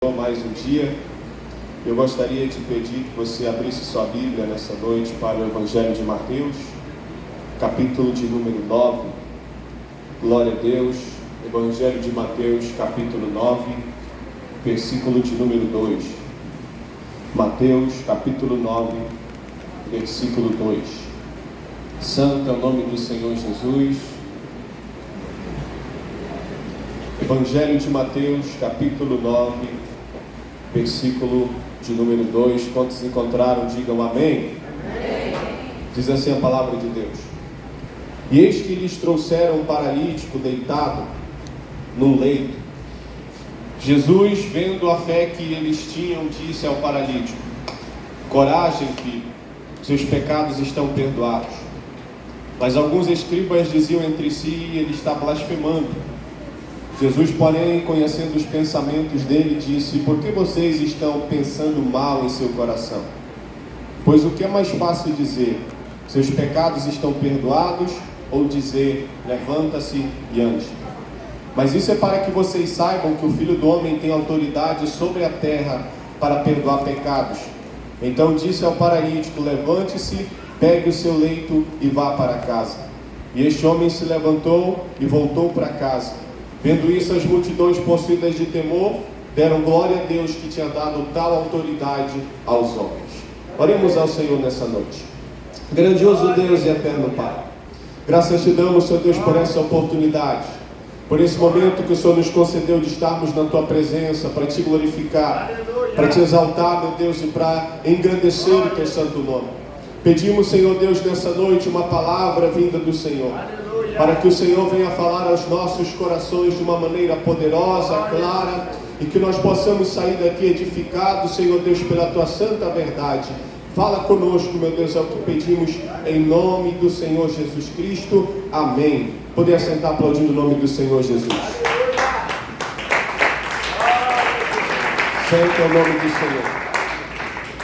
Mais um dia, eu gostaria de pedir que você abrisse sua Bíblia nessa noite para o Evangelho de Mateus, capítulo de número 9. Glória a Deus. Evangelho de Mateus, capítulo 9, versículo de número 2. Mateus, capítulo 9, versículo 2. Santo é o nome do Senhor Jesus. Evangelho de Mateus, capítulo 9, versículo de número 2. Quantos encontraram, digam amém. Amém. Diz assim a palavra de Deus: E eis que lhes trouxeram um paralítico deitado num leito. Jesus, vendo a fé que eles tinham, disse ao paralítico: Coragem, filho, seus pecados estão perdoados. Mas alguns escribas diziam entre si: Ele está blasfemando. Jesus, porém, conhecendo os pensamentos dele, disse: Por que vocês estão pensando mal em seu coração? Pois o que é mais fácil dizer: Seus pecados estão perdoados, ou dizer: Levanta-se e ande? Mas isso é para que vocês saibam que o Filho do Homem tem autoridade sobre a terra para perdoar pecados. Então disse ao paralítico: Levante-se, pegue o seu leito e vá para casa. E este homem se levantou e voltou para casa. Vendo isso, as multidões, possuídas de temor, deram glória a Deus que tinha dado tal autoridade aos homens. Oremos ao Senhor nessa noite. Grandioso Deus e eterno Pai, graças te damos, Senhor Deus, por essa oportunidade, por esse momento que o Senhor nos concedeu de estarmos na tua presença, para te glorificar, para te exaltar, meu Deus, e para engrandecer o teu santo nome. Pedimos, Senhor Deus, nessa noite uma palavra vinda do Senhor, para que o Senhor venha falar aos nossos corações de uma maneira poderosa, clara, e que nós possamos sair daqui edificados, Senhor Deus, pela tua santa verdade. Fala conosco, meu Deus, é o que pedimos em nome do Senhor Jesus Cristo. Amém. Poder assentar aplaudindo o nome do Senhor Jesus. Santo é o nome do Senhor.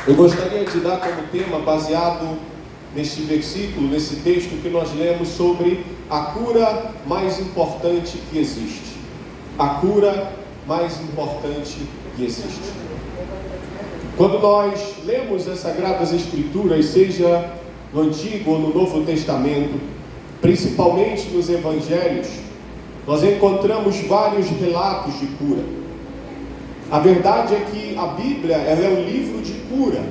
Eu gostaria de dar como tema, baseado neste versículo, nesse texto que nós lemos, sobre a cura mais importante que existe. A cura mais importante que existe. Quando nós lemos as Sagradas Escrituras, seja no Antigo ou no Novo Testamento, principalmente nos Evangelhos, nós encontramos vários relatos de cura. A verdade é que a Bíblia, ela é um livro de cura.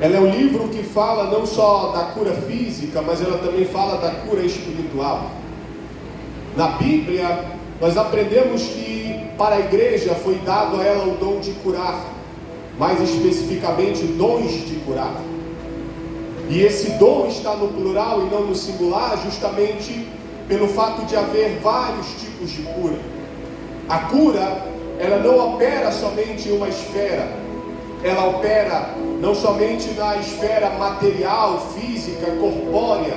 Ela é um livro que fala não só da cura física, mas ela também fala da cura espiritual. Na Bíblia, nós aprendemos que para a igreja foi dado a ela o dom de curar, mais especificamente dons de curar. E esse dom está no plural e não no singular, justamente pelo fato de haver vários tipos de cura. A cura, ela não opera somente em uma esfera. Ela opera não somente na esfera material, física, corpórea,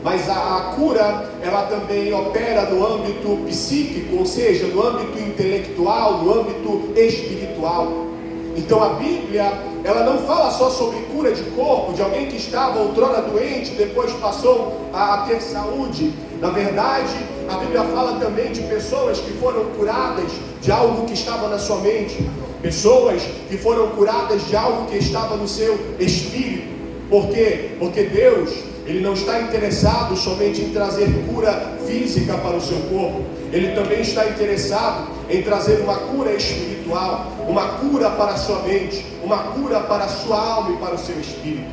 mas a cura, ela também opera no âmbito psíquico, ou seja, no âmbito intelectual, no âmbito espiritual. Então a Bíblia, ela não fala só sobre cura de corpo, de alguém que estava outrora doente, depois passou a ter saúde. Na verdade, a Bíblia fala também de pessoas que foram curadas de algo que estava na sua mente, pessoas que foram curadas de algo que estava no seu espírito. Por quê? Porque Deus, Ele não está interessado somente em trazer cura física para o seu corpo. Ele também está interessado em trazer uma cura espiritual, uma cura para a sua mente, uma cura para a sua alma e para o seu espírito.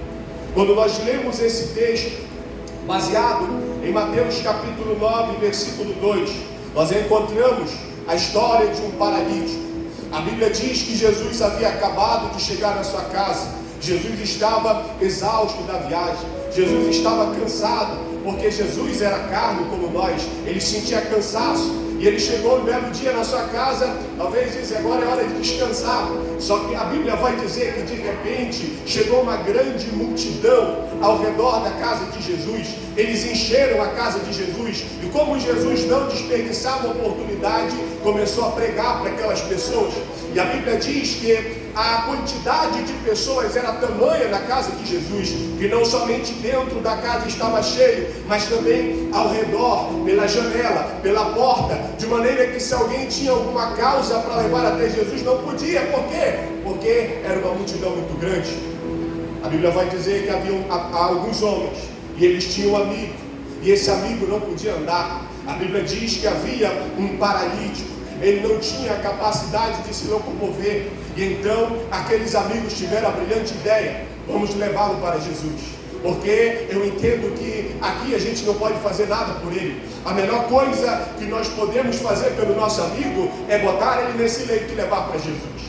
Quando nós lemos esse texto, baseado em Mateus capítulo 9, versículo 2, nós encontramos a história de um paralítico. A Bíblia diz que Jesus havia acabado de chegar na sua casa. Jesus estava exausto da viagem. Jesus estava cansado, porque Jesus era carne como nós. Ele sentia cansaço. E ele chegou um belo dia na sua casa, talvez disse: agora é hora de descansar. Só que a Bíblia vai dizer que de repente chegou uma grande multidão ao redor da casa de Jesus. Eles encheram a casa de Jesus, e como Jesus não desperdiçava a oportunidade, começou a pregar para aquelas pessoas. E a Bíblia diz que a quantidade de pessoas era tamanha na casa de Jesus, que não somente dentro da casa estava cheio, mas também ao redor, pela janela, pela porta, de maneira que se alguém tinha alguma causa para levar até Jesus, não podia. Por quê? Porque era uma multidão muito grande. A Bíblia vai dizer que havia alguns homens, e eles tinham um amigo, e esse amigo não podia andar. A Bíblia diz que havia um paralítico, ele não tinha a capacidade de se locomover, e então aqueles amigos tiveram a brilhante ideia: vamos levá-lo para Jesus, porque eu entendo que aqui a gente não pode fazer nada por ele. A melhor coisa que nós podemos fazer pelo nosso amigo é botar ele nesse leito e levar para Jesus.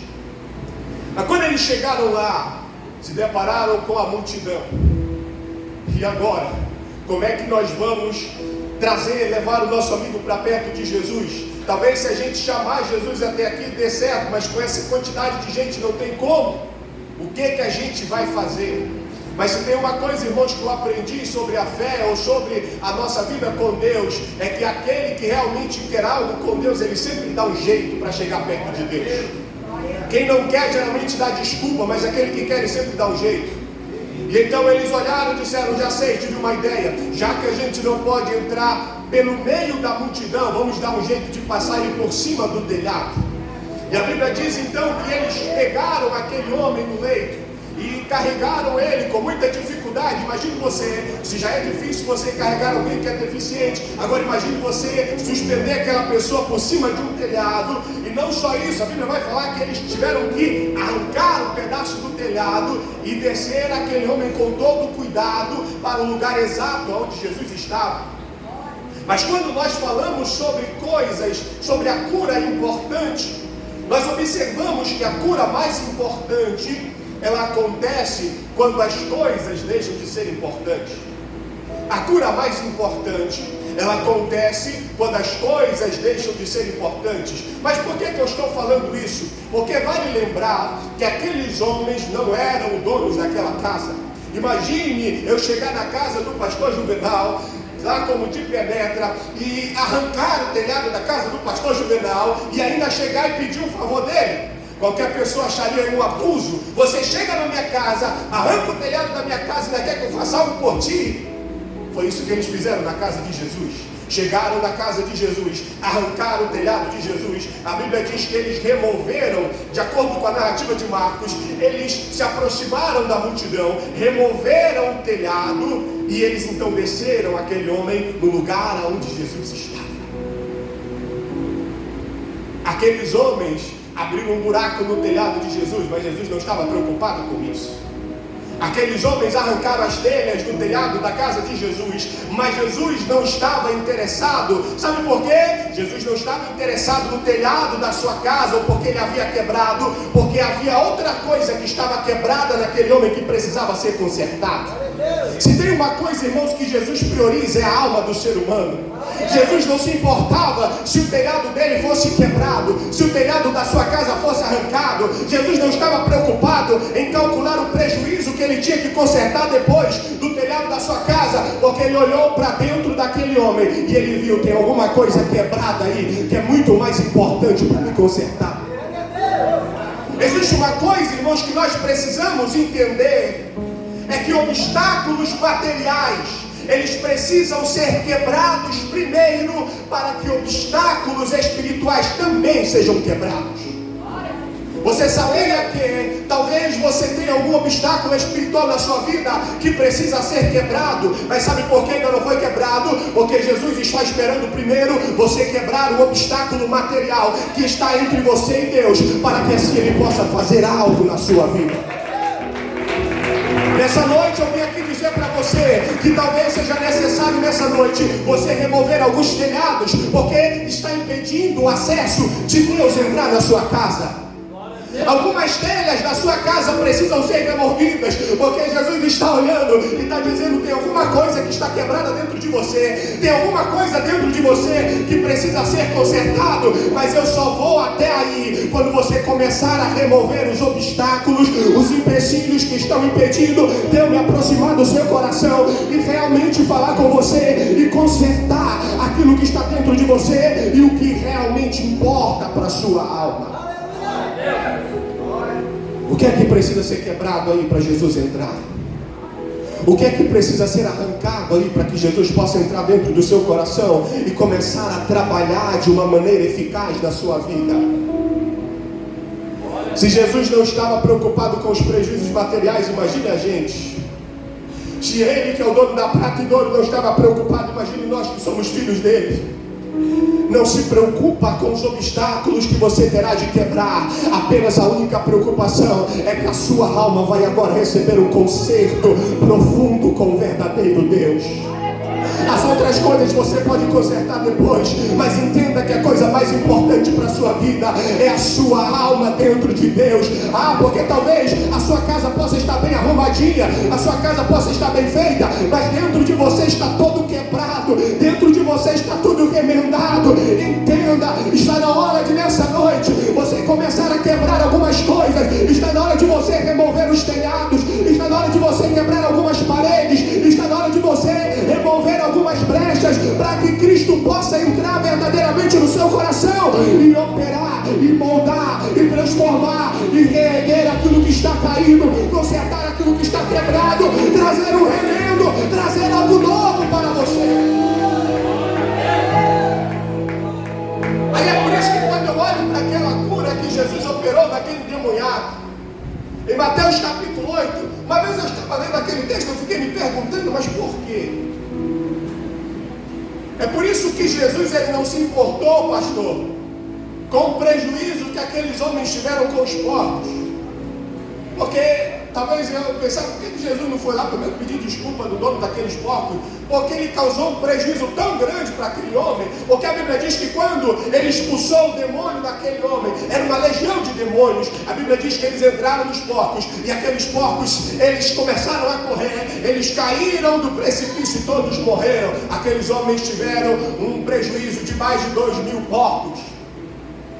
Mas quando eles chegaram lá, se depararam com a multidão. E agora, como é que nós vamos levar o nosso amigo para perto de Jesus? Talvez se a gente chamar Jesus até aqui dê certo, mas com essa quantidade de gente não tem como. O que a gente vai fazer? Mas se tem uma coisa, irmãos, que eu aprendi sobre a fé ou sobre a nossa vida com Deus, é que aquele que realmente quer algo com Deus, ele sempre dá um jeito para chegar perto de Deus. Quem não quer geralmente dá desculpa, mas aquele que quer ele sempre dá um jeito. E então eles olharam e disseram: já sei, tive uma ideia, já que a gente não pode entrar pelo meio da multidão, vamos dar um jeito de passar ele por cima do telhado. E a Bíblia diz então que eles pegaram aquele homem no leito e carregaram ele com muita dificuldade. Imagine você, se já é difícil você carregar alguém que é deficiente, agora imagine você suspender aquela pessoa por cima de um telhado. E não só isso, a Bíblia vai falar que eles tiveram que arrancar um pedaço do telhado e descer aquele homem com todo cuidado para o lugar exato onde Jesus estava. Mas quando nós falamos sobre coisas, sobre a cura importante, nós observamos que a cura mais importante, ela acontece quando as coisas deixam de ser importantes. A cura mais importante, ela acontece quando as coisas deixam de ser importantes. Mas por que eu estou falando isso? Porque vale lembrar que aqueles homens não eram donos daquela casa. Imagine eu chegar na casa do pastor Juvenal, lá como de penetra, e arrancar o telhado da casa do pastor Juvenal, e ainda chegar e pedir um favor dele. Qualquer pessoa acharia um abuso. Você chega na minha casa, arranca o telhado da minha casa e ainda quer que eu faça algo por ti. Foi isso que eles fizeram na casa de Jesus. Chegaram na casa de Jesus, arrancaram o telhado de Jesus. A Bíblia diz que eles removeram, de acordo com a narrativa de Marcos, eles se aproximaram da multidão, removeram o telhado e eles então desceram aquele homem no lugar onde Jesus estava. Aqueles homens abriram um buraco no telhado de Jesus, mas Jesus não estava preocupado com isso. Aqueles homens arrancaram as telhas do telhado da casa de Jesus, mas Jesus não estava interessado. Sabe por quê? Jesus não estava interessado no telhado da sua casa, ou porque ele havia quebrado, porque havia outra coisa que estava quebrada naquele homem que precisava ser consertada. Se tem uma coisa, irmãos, que Jesus prioriza, é a alma do ser humano. Jesus não se importava se o telhado dele fosse quebrado, se o telhado da sua casa fosse arrancado. Jesus não estava preocupado em calcular o prejuízo que ele tinha que consertar depois do telhado da sua casa, porque ele olhou para dentro daquele homem e ele viu: tem alguma coisa quebrada aí que é muito mais importante para me consertar. Existe uma coisa, irmãos, que nós precisamos entender, é que obstáculos materiais, eles precisam ser quebrados primeiro, para que obstáculos espirituais também sejam quebrados. Você sabia que talvez você tenha algum obstáculo espiritual na sua vida que precisa ser quebrado, mas sabe por que ainda não foi quebrado? Porque Jesus está esperando primeiro você quebrar o obstáculo material que está entre você e Deus, para que assim Ele possa fazer algo na sua vida. Nessa noite eu vim aqui dizer para você que talvez seja necessário nessa noite você remover alguns telhados, porque está impedindo o acesso de Deus entrar na sua casa. Algumas telhas da sua casa precisam ser removidas, porque Jesus está olhando e está dizendo: tem alguma coisa que está quebrada dentro de você, tem alguma coisa dentro de você que precisa ser consertado, mas eu só vou até aí quando você começar a remover os obstáculos, os empecilhos que estão impedindo de eu me aproximar do seu coração e realmente falar com você e consertar aquilo que está dentro de você e o que realmente importa para a sua alma. O que é que precisa ser quebrado aí para Jesus entrar? O que é que precisa ser arrancado aí para que Jesus possa entrar dentro do seu coração e começar a trabalhar de uma maneira eficaz na sua vida? Se Jesus não estava preocupado com os prejuízos materiais, imagine a gente. Se Ele, que é o dono da prata e do ouro, não estava preocupado, imagine nós que somos filhos dele. Não se preocupa com os obstáculos que você terá de quebrar. Apenas a única preocupação é que a sua alma vai agora receber um conserto profundo com o verdadeiro Deus. As outras coisas você pode consertar depois, mas entenda que a coisa mais importante para a sua vida é a sua alma dentro de Deus. Porque talvez a sua casa possa estar bem arrumadinha, a sua casa possa estar bem feita, mas dentro de você está todo quebrado, dentro de você está tudo remendado. Entenda, está na hora de nessa noite você começar a quebrar algumas coisas, está na hora de você remover os telhados, está na hora de você quebrar algumas paredes, está na hora de você remover algumas brechas para que Cristo possa entrar verdadeiramente no seu coração e operar, e moldar, e transformar, e reerguer aquilo que está caído, consertar aquilo que está quebrado, trazer um remendo, trazer algo novo para você. Aí é por isso que quando eu olho para aquela cura que Jesus operou naquele endemoniado, em Mateus capítulo 8, uma vez eu estava lendo aquele texto, eu fiquei me perguntando, mas por quê? É por isso que Jesus ele não se importou, pastor, com o prejuízo que aqueles homens tiveram com os porcos. Porque talvez eu pensava, por que Jesus não foi lá primeiro pedir desculpa do dono daqueles porcos? Porque ele causou um prejuízo tão grande para aquele homem. Porque a Bíblia diz que quando ele expulsou o demônio daquele homem, era uma legião de demônios. A Bíblia diz que eles entraram nos porcos, e aqueles porcos, eles começaram a correr, eles caíram do precipício e todos morreram. Aqueles homens tiveram um prejuízo de mais de 2.000 porcos.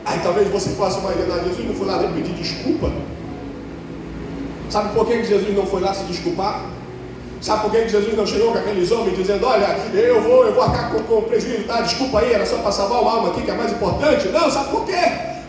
Aí talvez você possa imaginar, Jesus não foi lá nem pedir desculpa. Sabe por que Jesus não foi lá se desculpar? Sabe por que Jesus não chegou com aqueles homens dizendo, olha, eu vou arcar com o prejuízo, tá? Desculpa aí, era só para salvar uma alma aqui que é mais importante? Não, sabe por quê?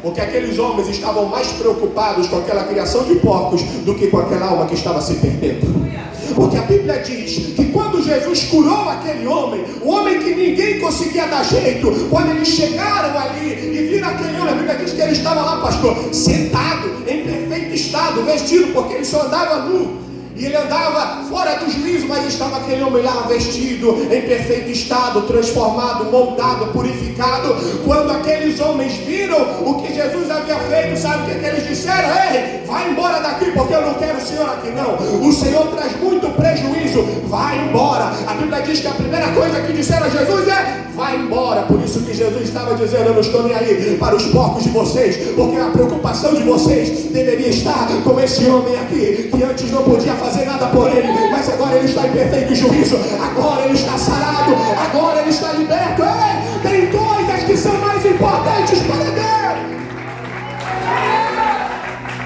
Porque aqueles homens estavam mais preocupados com aquela criação de porcos do que com aquela alma que estava se perdendo. Porque a Bíblia diz que quando Jesus curou aquele homem, o homem que ninguém conseguia dar jeito, quando eles chegaram ali e viram aquele homem, a Bíblia diz que ele estava lá, pastor, sentado, em perfeito estado, vestido, porque ele só andava nu. E ele andava fora do juízo, mas estava aquele homem lá vestido, em perfeito estado, transformado, moldado, purificado. Quando aqueles homens viram o que Jesus havia feito, sabe o que eles disseram? Ei, vai embora daqui, porque eu não quero o Senhor aqui não. O Senhor traz muito prejuízo, vai embora. A Bíblia diz que a primeira coisa que disseram a Jesus é, vai embora. Por isso que Jesus estava dizendo, eu não estou nem aí para os porcos de vocês, porque a preocupação de vocês deveria estar com esse homem aqui, que antes não podia fazer nada por ele, mas agora ele está em perfeito juízo, agora ele está sarado, agora ele está liberto. Ei, tem coisas que são mais importantes para Deus.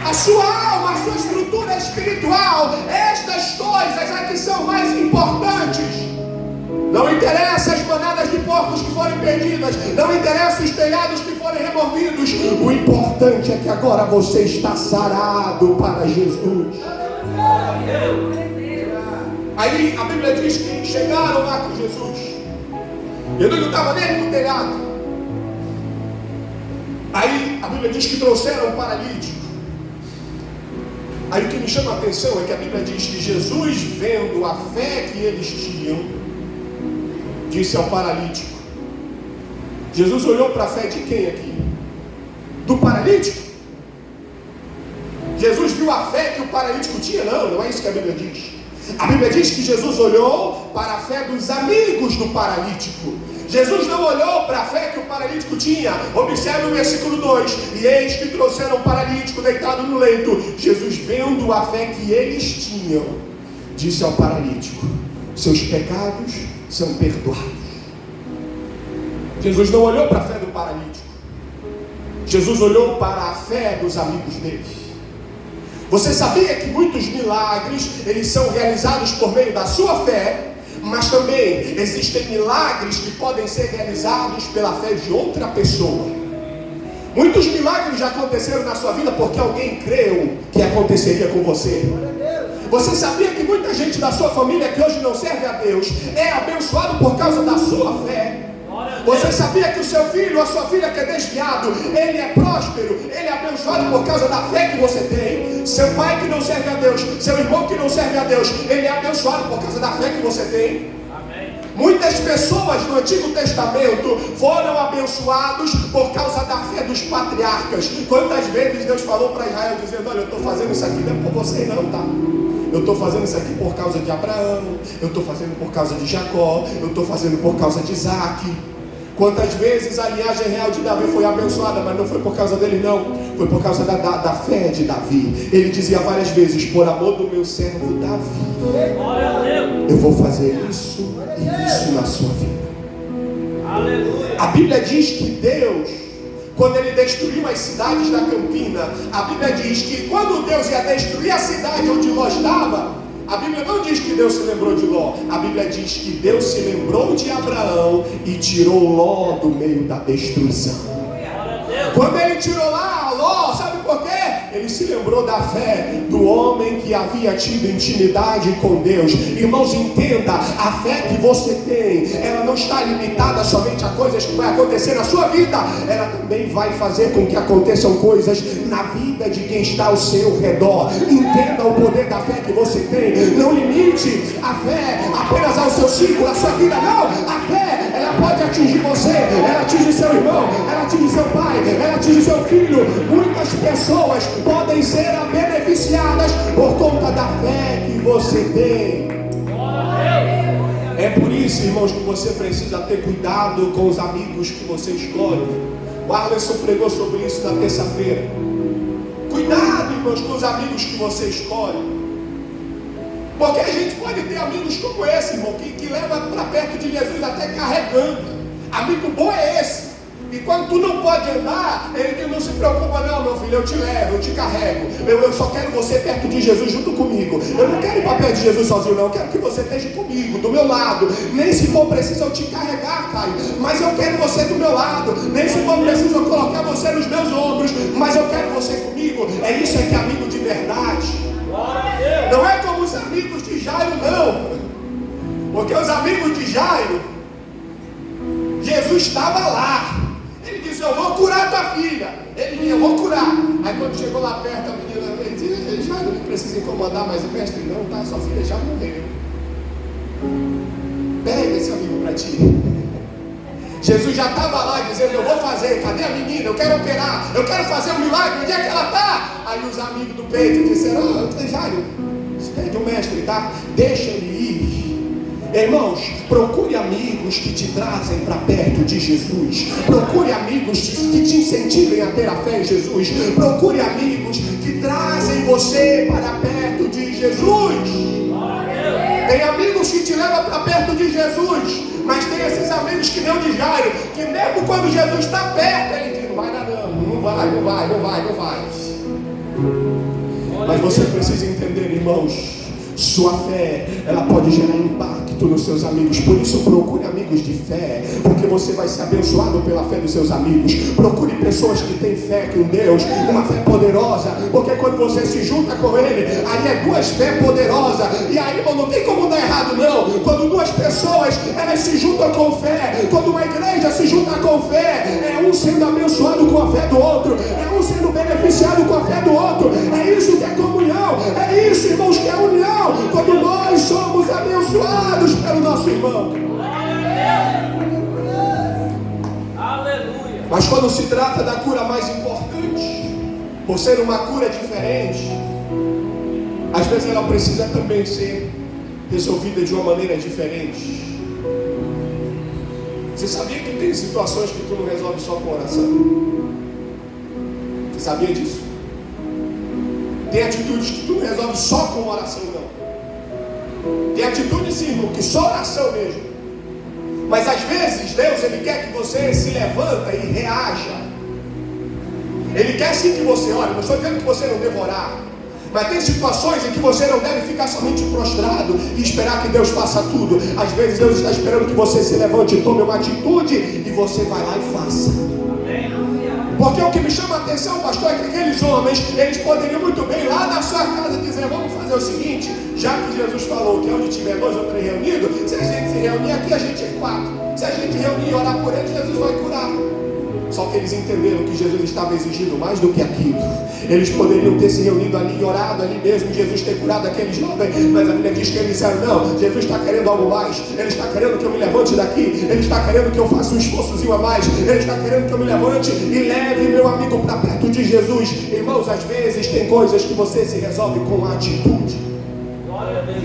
A sua alma, a sua estrutura espiritual, estas coisas é que são mais importantes. Não interessa as manadas de porcos que forem perdidas, não interessa os telhados que forem removidos, o importante é que agora você está sarado para Jesus. Aí a Bíblia diz que chegaram lá com Jesus, ele não estava nem no telhado. Aí a Bíblia diz que trouxeram um paralítico. Aí o que me chama a atenção é que a Bíblia diz que Jesus, vendo a fé que eles tinham, disse ao paralítico. Jesus olhou para a fé de quem aqui? Do paralítico? Jesus viu a fé que o paralítico tinha? Não é isso que a Bíblia diz. A Bíblia diz que Jesus olhou para a fé dos amigos do paralítico. Jesus não olhou para a fé que o paralítico tinha. Observe o versículo 2. E eis que trouxeram o paralítico deitado no leito. Jesus, vendo a fé que eles tinham, disse ao paralítico, seus pecados são perdoados. Jesus não olhou para a fé do paralítico. Jesus olhou para a fé dos amigos dele. Você sabia que muitos milagres, eles são realizados por meio da sua fé, mas também existem milagres que podem ser realizados pela fé de outra pessoa. Muitos milagres já aconteceram na sua vida porque alguém creu que aconteceria com você. Você sabia que muita gente da sua família que hoje não serve a Deus é abençoado por causa da sua fé? Você sabia que o seu filho ou a sua filha que é desviado, ele é próspero, ele é abençoado por causa da fé que você tem? Seu pai que não serve a Deus, seu irmão que não serve a Deus, ele é abençoado por causa da fé que você tem? Muitas pessoas no Antigo Testamento foram abençoados por causa da fé dos patriarcas. Quantas vezes Deus falou para Israel dizendo: olha, eu estou fazendo isso aqui não é por você não, tá? Eu estou fazendo isso aqui por causa de Abraão, eu estou fazendo por causa de Jacó, eu estou fazendo por causa de Isaac. Quantas vezes a linhagem real de Davi foi abençoada, mas não foi por causa dele não, foi por causa da fé de Davi. Ele dizia várias vezes: por amor do meu servo Davi, eu vou fazer isso na sua vida. Aleluia. A Bíblia diz que Deus, quando ele destruiu as cidades da Campina, a Bíblia diz que quando Deus ia destruir a cidade onde Ló estava, a Bíblia não diz que Deus se lembrou de Ló. A Bíblia diz que Deus se lembrou de Abraão e tirou Ló do meio da destruição. Quando ele tirou lá Ló, sabe por quê? Ele se lembrou da fé do homem que havia tido intimidade com Deus. Irmãos, entenda, a fé que você tem, ela não está limitada somente a coisas que vai acontecer na sua vida. Ela também vai fazer com que aconteçam coisas na vida de quem está ao seu redor. Entenda o poder da fé que você tem. Não limite a fé apenas ao seu círculo, à sua vida, não. A fé, ela pode atingir você, ela atinge seu irmão, ela atinge seu pai, ela atinge seu filho. Muitas pessoas podem ser beneficiadas por conta da fé que você tem. É por isso, irmãos, que você precisa ter cuidado com os amigos que você escolhe. O Arleson pregou sobre isso na terça-feira. Cuidado, irmãos, com os amigos que você escolhe. Porque a gente pode ter amigos como esse, irmão, que leva para perto de Jesus até carregando. Amigo bom é esse. E quando tu não pode andar, ele não se preocupa: não, meu filho, eu te levo, eu te carrego. Eu só quero você perto de Jesus junto comigo. Eu não quero ir para perto de Jesus sozinho, não. Eu quero que você esteja comigo, do meu lado. Nem se for preciso eu te carregar, Caio, mas eu quero você do meu lado. Nem se for preciso eu colocar você nos meus ombros, mas eu quero você comigo. É isso que é amigo de verdade. Não é como os amigos de Jairo, não. Porque os amigos de Jairo, Jesus estava lá. Ele disse: eu vou curar tua filha. Ele disse: eu vou curar. Aí quando chegou lá perto, a menina, ele disse: Jairo, não precisa incomodar mais o mestre não, tá? Sua filha já morreu. Pega esse amigo para ti. Jesus já estava lá dizendo: eu vou fazer, cadê a menina? Eu quero operar, eu quero fazer um milagre, onde é que ela está? Aí os amigos do peito disseram: Jairo, pede o mestre, tá? Deixa ele ir. Irmãos, procure amigos que te trazem para perto de Jesus. Procure amigos que te incentivem a ter a fé em Jesus. Procure amigos que trazem você para perto de Jesus. Tem amigos que te levam para perto de Jesus, mas tem esses amigos que nem o de Jairo, que mesmo quando Jesus está perto, ele diz: não vai dar não vai. Mas você precisa entender, irmãos, sua fé, ela pode gerar impacto nos seus amigos. Por isso procure amigos de fé, porque você vai ser abençoado pela fé dos seus amigos. Procure pessoas que têm fé com Deus, uma fé poderosa, porque quando você se junta com Ele, aí é duas fé poderosas. E aí, irmão, não tem como dar errado não. Quando duas pessoas, elas se juntam com fé, quando uma igreja se junta com fé, é um sendo abençoado com a fé do outro, é um sendo beneficiado com a fé do outro. É isso que é comunhão, é isso, irmãos, que é união. Quando nós somos abençoados pelo nosso irmão. Aleluia. Mas quando se trata da cura mais importante, por ser uma cura diferente, às vezes ela precisa também ser resolvida de uma maneira diferente. Você sabia que tem situações que tu não resolve só com oração? Você sabia disso? Tem atitudes que tu não resolve só com oração, não. Tem atitude, sim, irmão, que só oração mesmo. Mas às vezes Deus, Ele quer que você se levanta e reaja. Ele quer sim que você ore. Não estou dizendo que você não deve orar, mas tem situações em que você não deve ficar somente prostrado e esperar que Deus faça tudo. Às vezes Deus está esperando que você se levante e tome uma atitude, e você vai lá e faça. Porque o que me chama a atenção, pastor, é que aqueles homens, eles poderiam muito bem lá na sua casa dizer: vamos fazer o seguinte, já que Jesus falou que onde tiver 2 ou 3 reunidos, se a gente se reunir aqui, a gente é 4. Se a gente reunir e orar por eles, Jesus vai curar. Só que eles entenderam que Jesus estava exigindo mais do que aquilo. Eles poderiam ter se reunido ali e orado ali mesmo, Jesus ter curado aqueles jovens, mas a Bíblia diz que eles disseram: não, Jesus está querendo algo mais. Ele está querendo que eu me levante daqui. Ele está querendo que eu faça um esforçozinho a mais. Ele está querendo que eu me levante e leve meu amigo para perto de Jesus. Irmãos, às vezes tem coisas que você se resolve com atitude.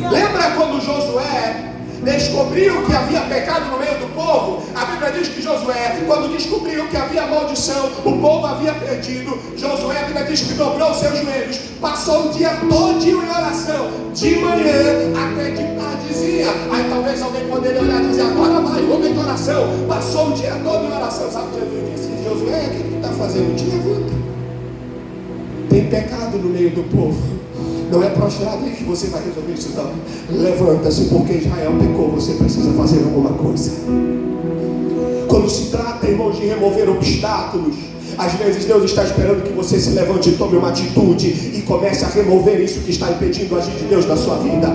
Lembra quando Josué descobriu que havia pecado no meio do povo? A Bíblia diz que Josué, quando descobriu que havia maldição, o povo havia perdido, Josué, a Bíblia diz que dobrou os seus joelhos, passou o dia todinho em oração, de manhã até de tardezinha. Aí talvez alguém poderia olhar e dizer: agora vai, homem de oração. Passou o dia todo em oração. Sabe o que Jesus disse? Josué, o que tu está fazendo? Te levanta. Tem pecado no meio do povo. Não é prostrado aí que você vai resolver isso, não. Levanta-se, porque Israel pecou. Você precisa fazer alguma coisa. Quando se trata, irmãos, de remover obstáculos, às vezes Deus está esperando que você se levante e tome uma atitude e comece a remover isso que está impedindo o agir de Deus na sua vida.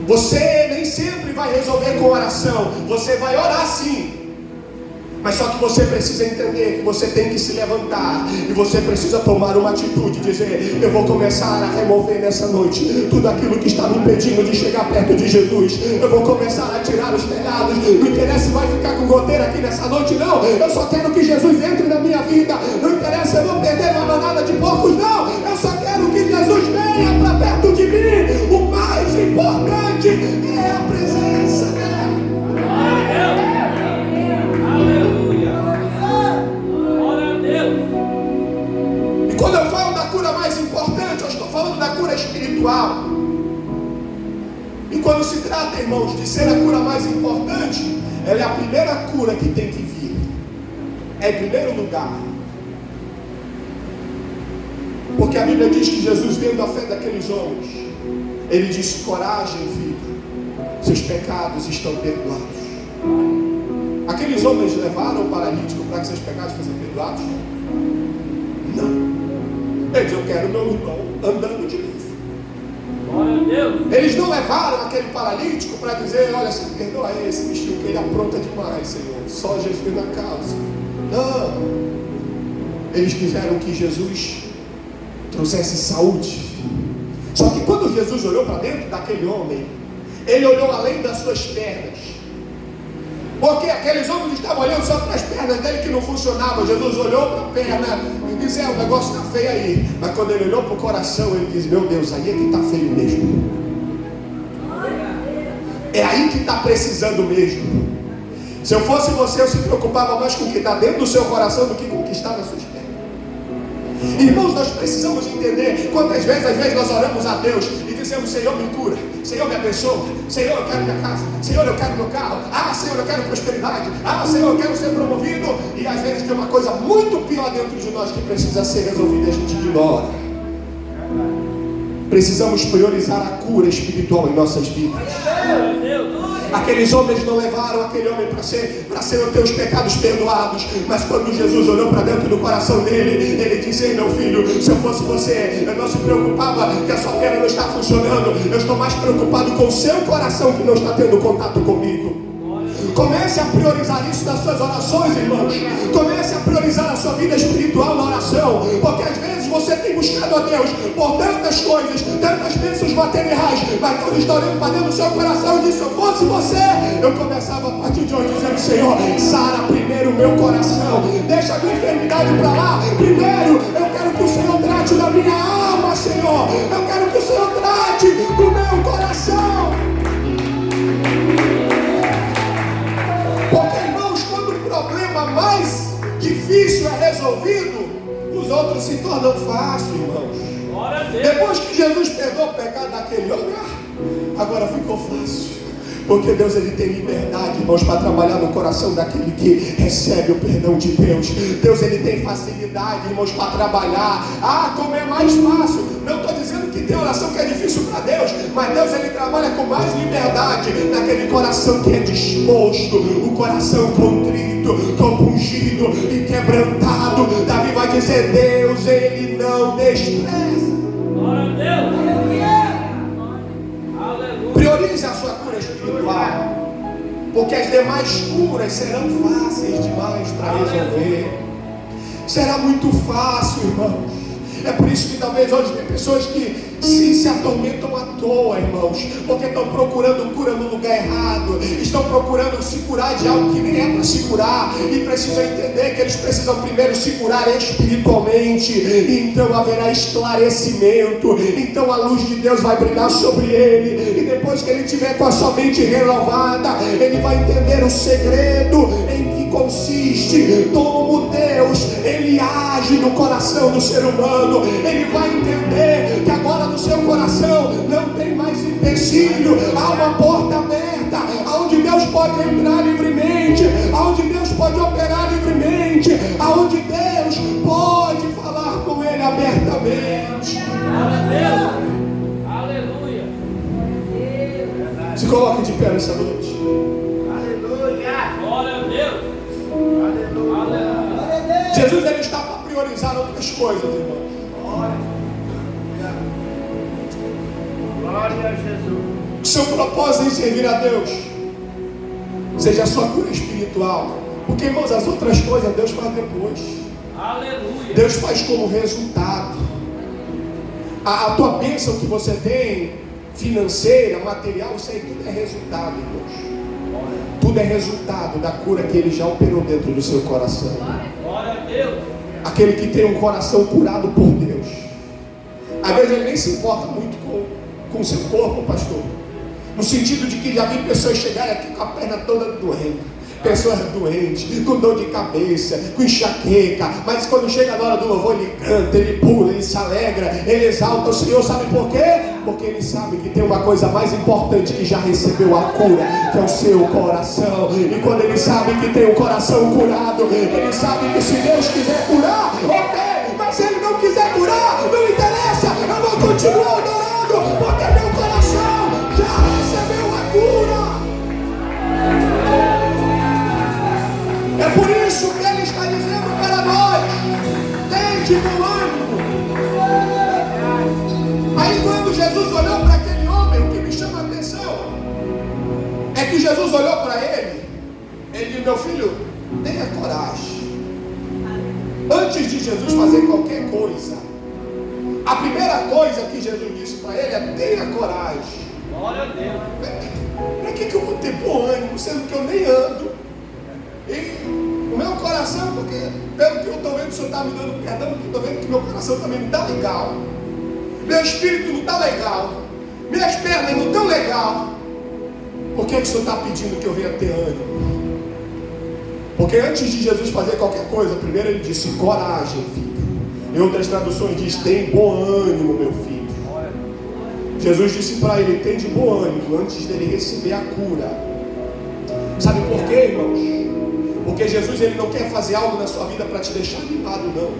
Você nem sempre vai resolver com oração. Você vai orar sim, mas só que você precisa entender que você tem que se levantar e você precisa tomar uma atitude, dizer: eu vou começar a remover nessa noite tudo aquilo que está me impedindo de chegar perto de Jesus. Eu vou começar a tirar os telhados. Não interessa se vai ficar com goteira aqui nessa noite, não. Eu só quero que Jesus entre na minha vida. Não interessa, eu vou perder uma manada de porcos, não. Eu só quero que Jesus venha para perto de mim. O mais importante é a presença dele. Quando eu falo da cura mais importante, eu estou falando da cura espiritual. E quando se trata, irmãos, de ser a cura mais importante, ela é a primeira cura que tem que vir. É em primeiro lugar. Porque a Bíblia diz que Jesus, vendo a fé daqueles homens, ele disse: coragem, filho, seus pecados estão perdoados. Aqueles homens levaram o paralítico para que seus pecados fossem perdoados? Não. Eles: eu quero meu irmão andando de novo. Glória a Deus. Eles não levaram aquele paralítico para dizer: olha, você perdoa esse bichinho que ele apronta demais, Senhor, só Jesus na causa. Não. Eles quiseram que Jesus trouxesse saúde. Só que quando Jesus olhou para dentro daquele homem, ele olhou além das suas pernas. Porque aqueles homens estavam olhando só para as pernas dele que não funcionavam. Jesus olhou para a perna e disse: o negócio está feio aí. Mas quando ele olhou para o coração, ele disse: meu Deus, aí é que está feio mesmo. É aí que está precisando mesmo. Se eu fosse você, eu se preocupava mais com o que está dentro do seu coração do que com o que está nas suas pernas. Irmãos, nós precisamos entender quantas vezes, às vezes, nós oramos a Deus e dizemos: Senhor, me cura, Senhor, me abençoa, Senhor, eu quero minha casa, Senhor, eu quero meu carro, Senhor, eu quero prosperidade, Senhor, eu quero ser promovido. E às vezes tem uma coisa muito pior dentro de nós que precisa ser resolvida e a gente ignora. Precisamos priorizar a cura espiritual em nossas vidas. Aqueles homens não levaram aquele homem para ser ter os pecados perdoados, mas quando Jesus olhou para dentro do coração dele, ele disse: ei, meu filho, se eu fosse você, eu não se preocupava que a sua perna não está funcionando, eu estou mais preocupado com o seu coração que não está tendo contato comigo. Comece a priorizar isso nas suas orações, irmãos. Comece a priorizar a sua vida espiritual na oração, porque às vezes você tem buscado a Deus por tantas coisas, tantas bênçãos materiais, mas Deus está olhando para dentro do seu coração e disse: se eu fosse você, eu começava a partir de hoje dizendo: Senhor, sara primeiro o meu coração, deixa a minha enfermidade para lá. Primeiro eu quero que o Senhor trate da minha alma, Senhor. Eu quero que o Senhor trate do meu coração. Porque, irmãos, quando o problema mais difícil é resolvido, os outros se tornam fáceis, irmãos. Depois que Jesus perdoou o pecado daquele homem, agora ficou fácil. Porque Deus, ele tem liberdade, irmãos, para trabalhar no coração daquele que recebe o perdão de Deus. Deus, ele tem facilidade, irmãos, para trabalhar. Como é mais fácil. Não estou dizendo que tem oração que é difícil para Deus, mas Deus ele trabalha com mais liberdade naquele coração que é disposto, o coração contrito, compungido e quebrantado. Davi vai dizer: Deus ele não despreza. Glória a Deus. Aleluia. Priorize a sua cura espiritual, porque as demais curas serão fáceis demais para resolver. Será muito fácil, irmãos. É por isso que talvez hoje tem pessoas que se atormentam à toa, irmãos, porque estão procurando cura no lugar errado, estão procurando se curar de algo que nem é para se curar, e precisam entender que eles precisam primeiro se curar espiritualmente. Então haverá esclarecimento, então a luz de Deus vai brilhar sobre ele, e depois que ele tiver com a sua mente renovada, ele vai entender o segredo em que consiste, como Deus ele age no coração do ser humano. Ele vai entender que agora no seu coração não tem mais empecilho, há uma porta aberta, aonde Deus pode entrar livremente, aonde Deus pode operar livremente, aonde Deus pode falar com ele abertamente. Aleluia. Se coloque de pé nessa noite. Glória a Deus. Aleluia. Jesus ele está para priorizar outras coisas, irmão. Glória a Jesus. Seu propósito em servir a Deus seja a sua cura espiritual, porque, irmãos, as outras coisas Deus faz depois. Aleluia. Deus faz como resultado. A tua bênção que você tem, financeira, material, isso aí tudo é resultado, irmãos. Tudo é resultado da cura que Ele já operou dentro do seu coração. Glória a Deus. Aquele que tem um coração curado por Deus, às vezes ele nem se importa muito com o seu corpo, pastor, no sentido de que já vi pessoas chegarem aqui com a perna toda doente, pessoas doentes, com dor de cabeça, com enxaqueca, mas quando chega na hora do louvor ele canta, ele pula, ele se alegra, ele exalta o Senhor. Sabe por quê? Porque ele sabe que tem uma coisa mais importante que já recebeu a cura, que é o seu coração. E quando ele sabe que tem o coração curado, ele sabe que se Deus quiser curar, ok, mas se Ele não quiser curar, não interessa, eu vou continuar adorando, porque meu coração já recebeu a cura. É por isso que Ele está dizendo para nós: tende bom ânimo. Aí quando Jesus olhou para aquele homem, o que me chama a atenção é que Jesus olhou para ele disse: meu filho, tenha coragem. Antes de Jesus fazer qualquer coisa, a primeira coisa que Jesus disse para ele é: tenha coragem. Glória a Deus. Para que eu vou ter bom ânimo, sendo que eu nem ando? E o meu coração, porque pelo que eu estou vendo, o Senhor está me dando perdão, porque eu estou vendo que meu coração também não está legal. Meu espírito não está legal. Minhas pernas não estão legal. Por que o Senhor está pedindo que eu venha ter ânimo? Porque antes de Jesus fazer qualquer coisa, primeiro ele disse: coragem, filho. Em outras traduções diz: tem bom ânimo, meu filho. Jesus disse para ele: tem de bom ânimo, antes dele receber a cura. Sabe por quê, irmãos? Porque Jesus ele não quer fazer algo na sua vida para te deixar animado, não.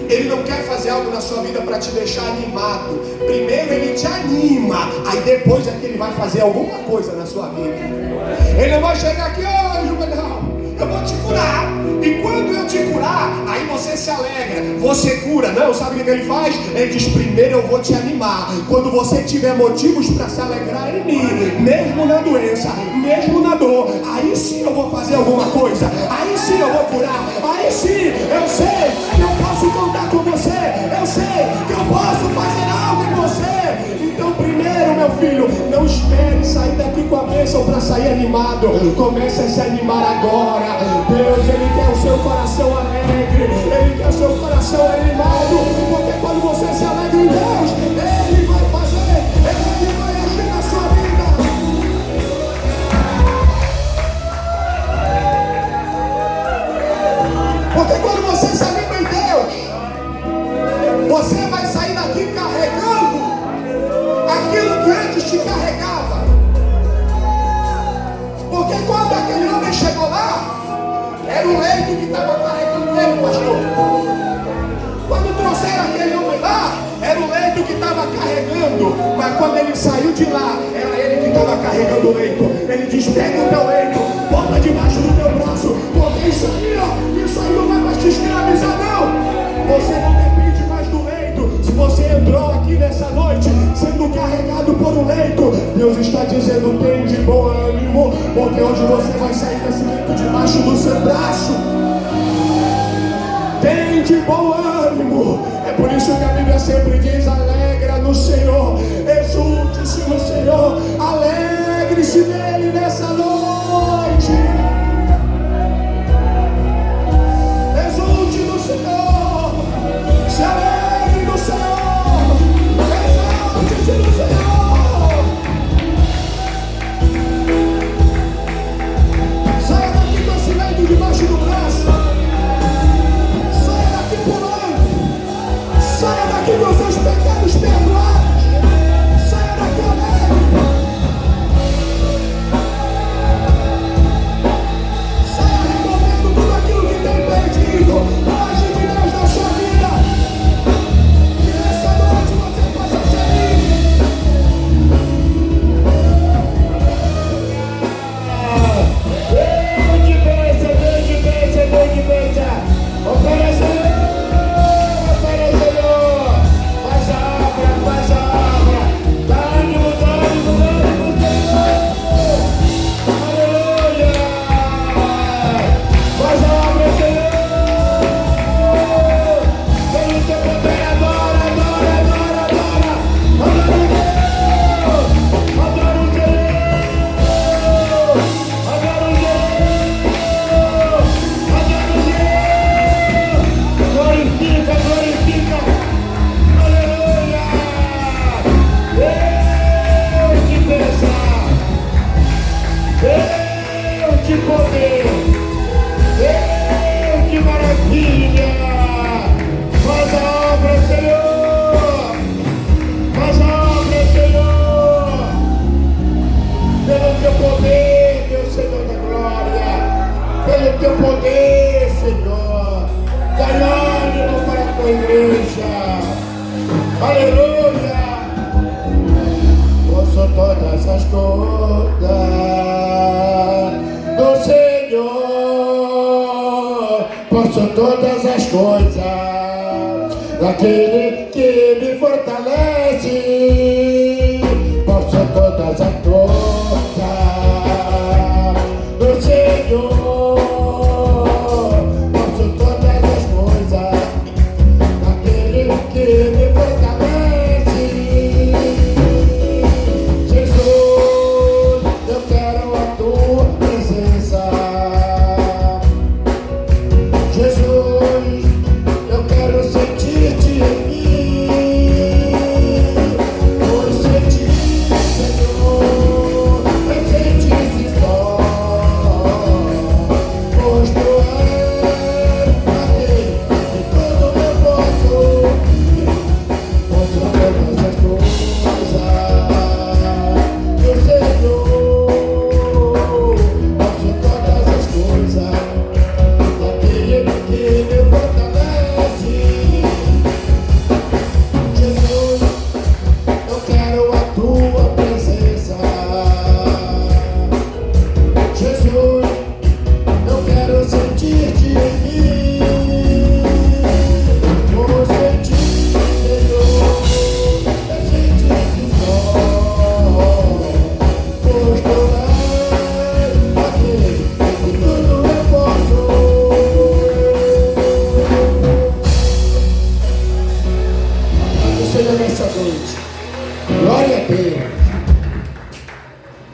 Ele não quer fazer algo na sua vida para te deixar animado. Primeiro ele te anima, aí depois é que ele vai fazer alguma coisa na sua vida. Ele não vai chegar aqui: ó, Juvenal, eu vou te curar. E quando eu te curar, aí você se alegra, você cura. Não, sabe o que ele faz? Ele diz: primeiro eu vou te animar. Quando você tiver motivos para se alegrar em mim, mesmo na doença, mesmo na dor, aí sim eu vou fazer alguma coisa. Aí sim eu vou curar. Aí sim eu sei que eu posso contar com você. Eu sei que eu posso fazer algo em você. Então primeiro, meu filho, não espere sair daqui com a bênção para sair animado. Comece a se animar agora. Deus, Ele quer o seu coração alegre. Ele quer o seu coração animado. Porque quando você se alegra em Deus, Ele vai fazer, Ele vai agir na sua vida. Porque quando você se anima em Deus, você vai sair daqui carregando aquilo que antes te carregava. Porque quando aquele homem chegou lá, era o leito que estava carregando ele, pastor. Quando trouxeram aquele chorando, mas quando ele saiu de lá, era ele que estava carregando o leito. Ele diz: pega o teu leito, bota debaixo do teu braço, porque isso aí não vai mais te escravizar, não. Você não depende mais do leito. Se você entrou aqui nessa noite sendo carregado por um leito, Deus está dizendo: tem de bom ânimo, porque hoje você vai sair desse leito debaixo do seu braço. Tem de bom ânimo. É por isso que a Bíblia sempre diz: alegra no Senhor, exulte-se no Senhor, alegre-se nele nessa noite. Exulte no Senhor, se alegre no Senhor, exalte-se no Senhor. Saia daqui com esse leito debaixo do braço. Saia daqui com seus pecados perdoados. Saia daqui alegre. Saia removendo tudo aquilo que tem perdido longe de Deus na sua vida. E nessa noite você possa ser livre. Vem de bênção, vem de bênção, vem de bênção. Oferece. Teu poder, Senhor, dai ânimo para a tua igreja, aleluia. Posso todas as coisas do Senhor, posso todas as coisas daquele que me fortalece, posso todas as coisas do Senhor.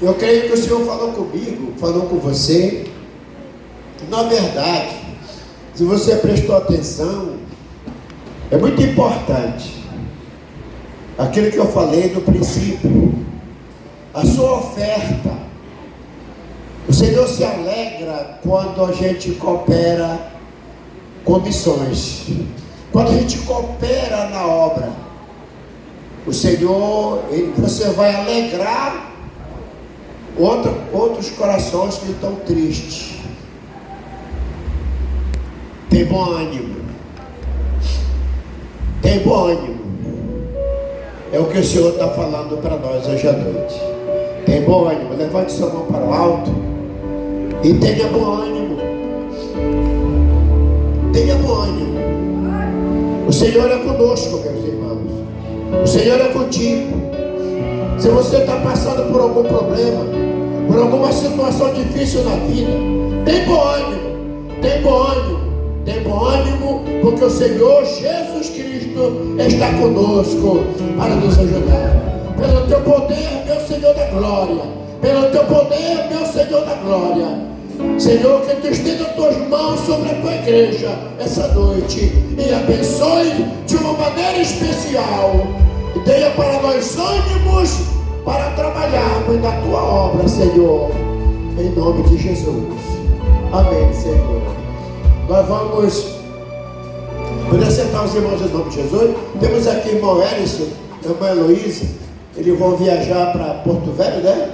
Eu creio que o Senhor falou comigo, falou com você. Na verdade, se você prestou atenção, é muito importante aquilo que eu falei no princípio. A sua oferta, o Senhor se alegra quando a gente coopera com missões, quando a gente coopera na obra. O Senhor, você vai alegrar outros corações que estão tristes. Tem bom ânimo. Tem bom ânimo. É o que o Senhor está falando para nós hoje à noite. Tem bom ânimo, levante sua mão para o alto e tenha bom ânimo. Tenha bom ânimo. O Senhor é conosco, meus irmãos. O Senhor é contigo. Se você está passando por algum problema, por alguma situação difícil na vida, tem bom ânimo. Tem bom ânimo. Tem bom ânimo, porque o Senhor Jesus Cristo está conosco para nos ajudar. Pelo teu poder, meu Senhor da glória. Pelo teu poder, meu Senhor da glória. Senhor, que tu estenda tuas mãos sobre a tua igreja essa noite e abençoe de uma maneira especial. E tenha para nós ânimos para trabalharmos na tua obra, Senhor. Em nome de Jesus. Amém, Senhor. Nós vamos apresentar os irmãos em nome de Jesus. Temos aqui irmão Ellison, irmã Heloísa. Eles vão viajar para Porto Velho, né?